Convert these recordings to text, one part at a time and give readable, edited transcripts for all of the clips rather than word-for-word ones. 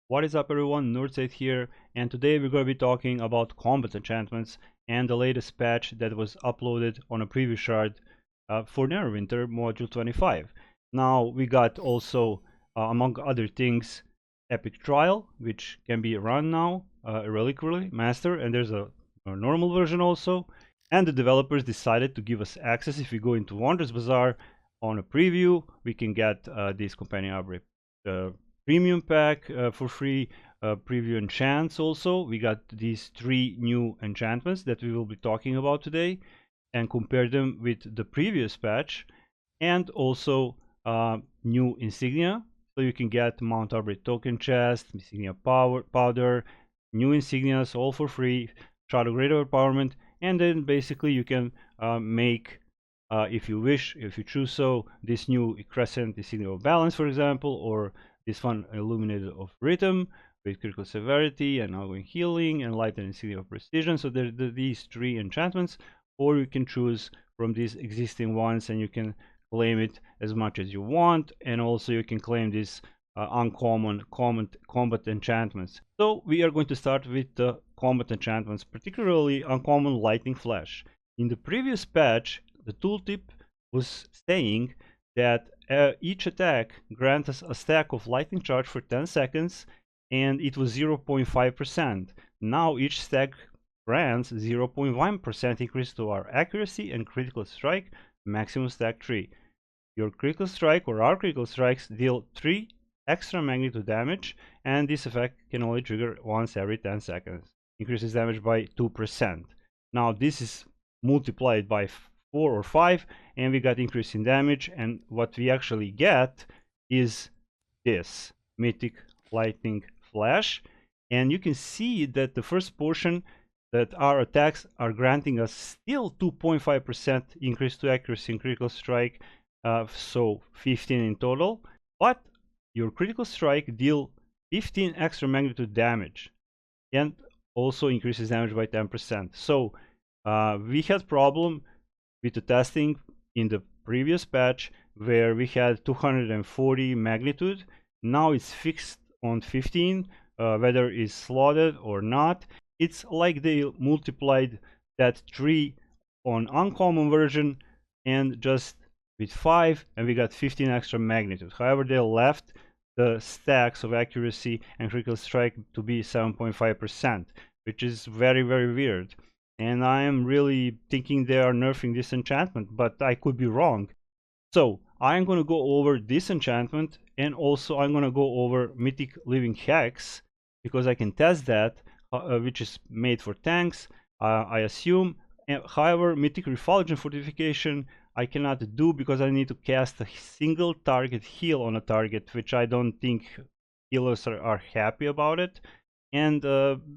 What is up everyone, Northside here, and today we're going to be talking about combat enchantments and the latest patch that was uploaded on a previous shard for Neverwinter module 25. Now we got also, among other things, Epic Trial, which can be run now, Reliquary Master, and there's a normal version also. And the developers decided to give us access. If we go into Wondrous Bazaar on a preview, we can get this companion upgrade premium pack for free, preview enchants also. We got these 3 new enchantments that we will be talking about today and compare them with the previous patch, and also new insignia. So you can get Mount Aubrey token chest, insignia powder, new insignias all for free, Shadow Great Empowerment, and then basically you can make, if you wish, if you choose so, this new crescent insignia of balance, for example, or this one illuminated of rhythm with critical severity and ongoing healing and light and insignia of precision. So there are these 3 enchantments, or you can choose from these existing ones and you can claim it as much as you want, and also you can claim these uncommon combat enchantments. So we are going to start with the combat enchantments, particularly uncommon lightning flash. In the previous patch, the tooltip was saying that each attack grants us a stack of lightning charge for 10 seconds, and it was 0.5%. Now each stack grants 0.1% increase to our accuracy and critical strike, maximum stack 3. Your critical strike or our critical strikes deal 3 extra magnitude damage, and this effect can only trigger once every 10 seconds. Increases damage by 2%. Now this is multiplied by 4 or 5, and we got increase in damage, and what we actually get is this mythic lightning flash. And you can see that the first portion, that our attacks are granting us still 2.5% increase to accuracy and critical strike, so 15 in total, but your critical strike deal 15 extra magnitude damage and also increases damage by 10%. So we had problem with the testing in the previous patch where we had 240 magnitude. Now it's fixed on 15, whether it's slotted or not. It's like they multiplied that 3 on uncommon version and just with 5, and we got 15 extra magnitude. However, they left the stacks of accuracy and critical strike to be 7.5%, which is very weird. And I am really thinking they are nerfing this enchantment, but I could be wrong. So I'm going to go over this enchantment, and also I'm going to go over Mythic Living Hex, because I can test that, which is made for tanks, I assume. However, Mythic Refulgent Fortification I cannot do because I need to cast a single target heal on a target, which I don't think healers are happy about it. And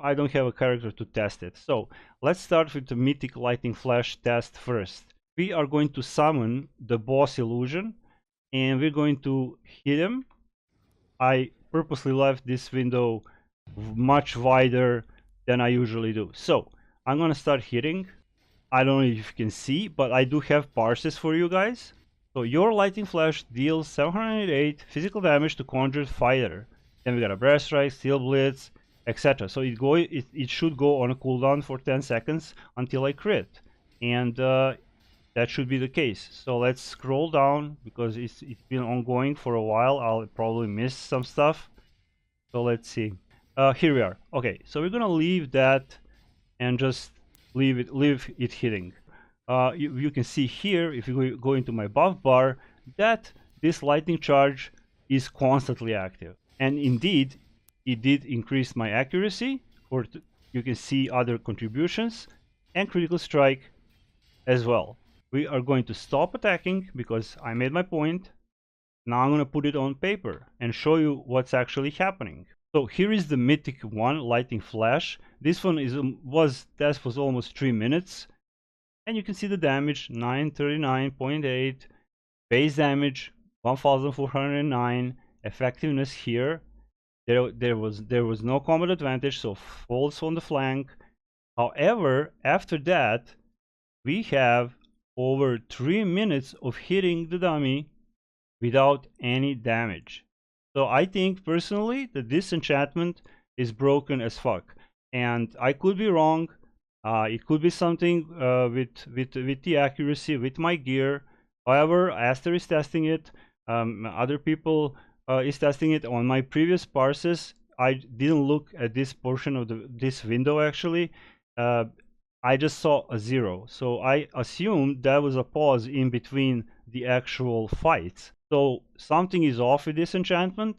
I don't have a character to test it. So let's start with the Mythic Lightning Flash test first. We are going to summon the boss illusion, and we're going to hit him. I purposely left this window much wider than I usually do. So I'm gonna start hitting. I don't know if you can see, but I do have parses for you guys. So your Lightning Flash deals 708 physical damage to Conjured Fighter. Then we got a Breath Strike, Steel Blitz, etc. So it should go on a cooldown for 10 seconds until I crit, and that should be the case. So let's scroll down because it's been ongoing for a while. I'll probably miss some stuff. So let's see. Here we are. Okay, so we're gonna leave that and just leave it hitting. You can see here, if you go into my buff bar, that this lightning charge is constantly active, and indeed it did increase my accuracy, or you can see other contributions, and critical strike as well. We are going to stop attacking because I made my point. Now I'm going to put it on paper and show you what's actually happening. So here is the Mythic 1 Lightning Flash. This one test was almost 3 minutes, and you can see the damage 939.8, base damage 1409, effectiveness here. There was no combat advantage, so false on the flank. However, after that, we have over 3 minutes of hitting the dummy without any damage. So I think personally that this enchantment is broken as fuck, and I could be wrong. It could be something with the accuracy with my gear. However, Aster is testing it. Other people is testing it on my previous parses. I didn't look at this portion of this window actually. Uh, I just saw a 0, so I assumed that was a pause in between the actual fights. So something is off with this enchantment.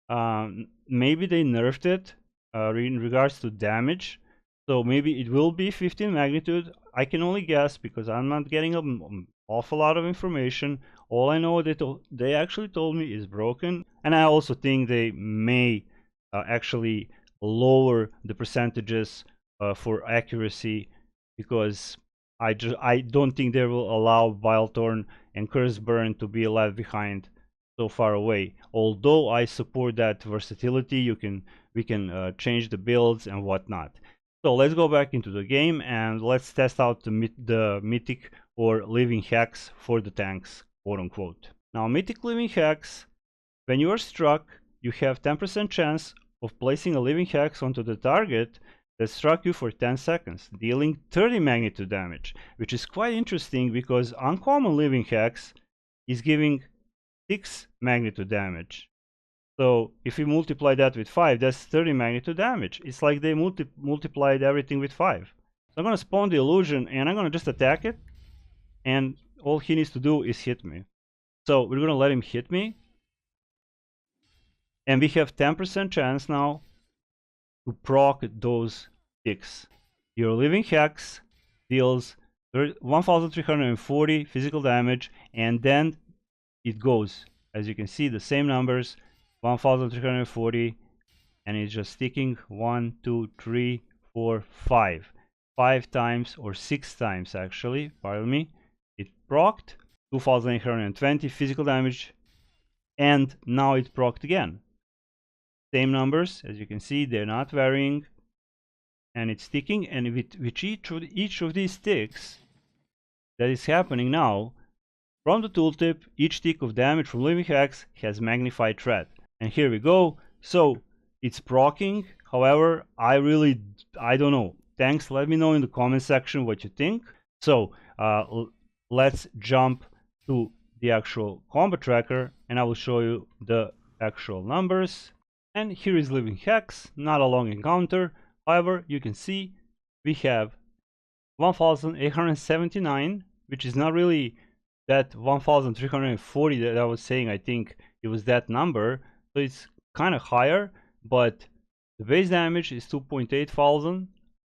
Maybe they nerfed it in regards to damage. So maybe it will be 15 magnitude. I can only guess because I'm not getting an awful lot of information. All I know that they actually told me is broken. And I also think they may actually lower the percentages for accuracy, because I don't think they will allow Vilethorn and Curse Burn to be left behind so far away. Although I support that versatility, we can change the builds and whatnot. So let's go back into the game and let's test out the mythic or living hex for the tanks, quote unquote. Now, mythic living hex, when you are struck, you have 10% chance of placing a living hex onto the target that struck you for 10 seconds, dealing 30 magnitude damage, which is quite interesting because uncommon living hex is giving 6 magnitude damage. So if we multiply that with 5, that's 30 magnitude damage. It's like they multiplied everything with 5. So I'm going to spawn the illusion and I'm going to just attack it, and all he needs to do is hit me. So we're going to let him hit me, and we have 10% chance now to proc those ticks. Your living hex deals 1340 physical damage, and then it goes, as you can see, the same numbers, 1340, and it's just sticking 1, 2, 3, 4, 5. 5 times, or 6 times actually, pardon me. It procced 2820 physical damage, and now it procced again. Same numbers, as you can see, they're not varying, and it's sticking. And with each of these ticks that is happening now, from the tooltip, each tick of damage from living hex has magnified threat. And here we go. So it's proccing. However, I don't know. Thanks. Let me know in the comment section what you think. So let's jump to the actual combat tracker, and I will show you the actual numbers. And here is living hex, not a long encounter. However, you can see we have 1879, which is not really that 1340 that I was saying. I think it was that number, so it's kind of higher, but the base damage is 2.8 thousand,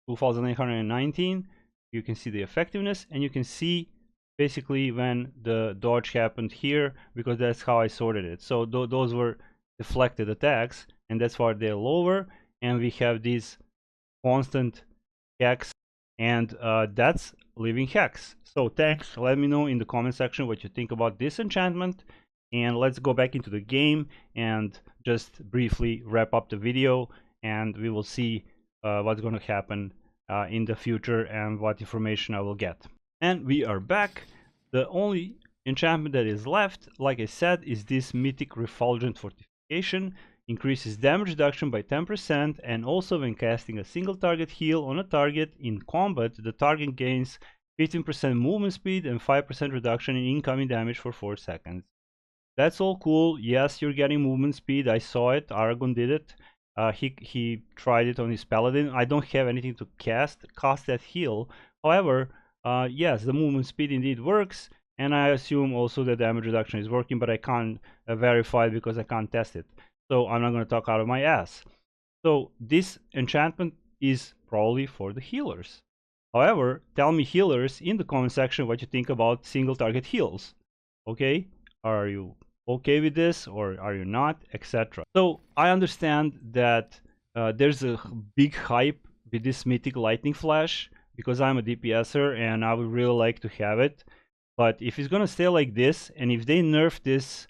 2819. You can see the effectiveness, and you can see basically when the dodge happened here, because that's how I sorted it. So those were deflected attacks, and that's why they're lower, and we have these constant hex, and that's living hex. So thanks. Let me know in the comment section what you think about this enchantment, and let's go back into the game and just briefly wrap up the video, and we will see what's going to happen in the future and what information I will get. And we are back. The only enchantment that is left, like I said, is this mythic Refulgent Fortification. Increases damage reduction by 10%, and also when casting a single target heal on a target in combat, the target gains 15% movement speed and 5% reduction in incoming damage for 4 seconds. That's all cool. Yes, you're getting movement speed. I saw it. Aragon did it. He tried it on his paladin. I don't have anything to cast that heal. However, yes, the movement speed indeed works, and I assume also the damage reduction is working, but I can't verify it because I can't test it. So I'm not going to talk out of my ass. So this enchantment is probably for the healers. However, tell me, healers, in the comment section what you think about single target heals. Okay? Are you okay with this, or are you not, etc. So I understand that there's a big hype with this mythic lightning flash, because I'm a DPSer and I would really like to have it. But if it's going to stay like this, and if they nerf this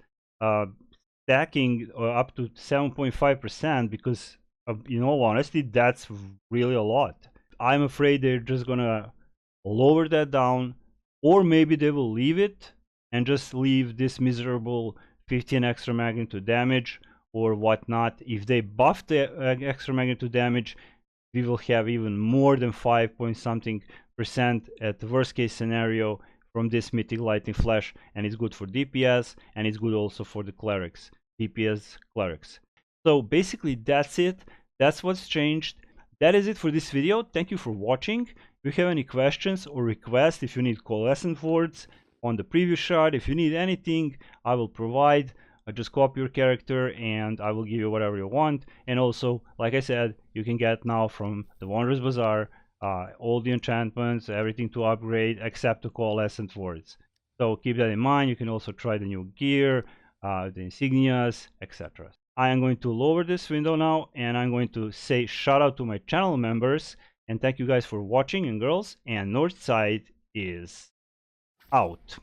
stacking up to 7.5%, because in all honesty, that's really a lot. I'm afraid they're just gonna lower that down, or maybe they will leave it and just leave this miserable 15 extra magnitude damage, or whatnot. If they buff the extra magnitude damage, we will have even more than 5 point something percent at the worst case scenario from this mythic lightning flash, and it's good for DPS, and it's good also for the clerics, DPS clerics. So basically that's it. That's what's changed. That is it for this video. Thank you for watching. If you have any questions or requests, if you need coalescent words on the preview shard, if you need anything, I will provide. Just copy your character and I will give you whatever you want. And also, like I said, you can get now from the Wondrous Bazaar all the enchantments, everything to upgrade except the coalescent words. So keep that in mind. You can also try the new gear, the insignias, etc. I am going to lower this window now, and I'm going to say shout out to my channel members, and thank you guys for watching, and girls, and Northside is out.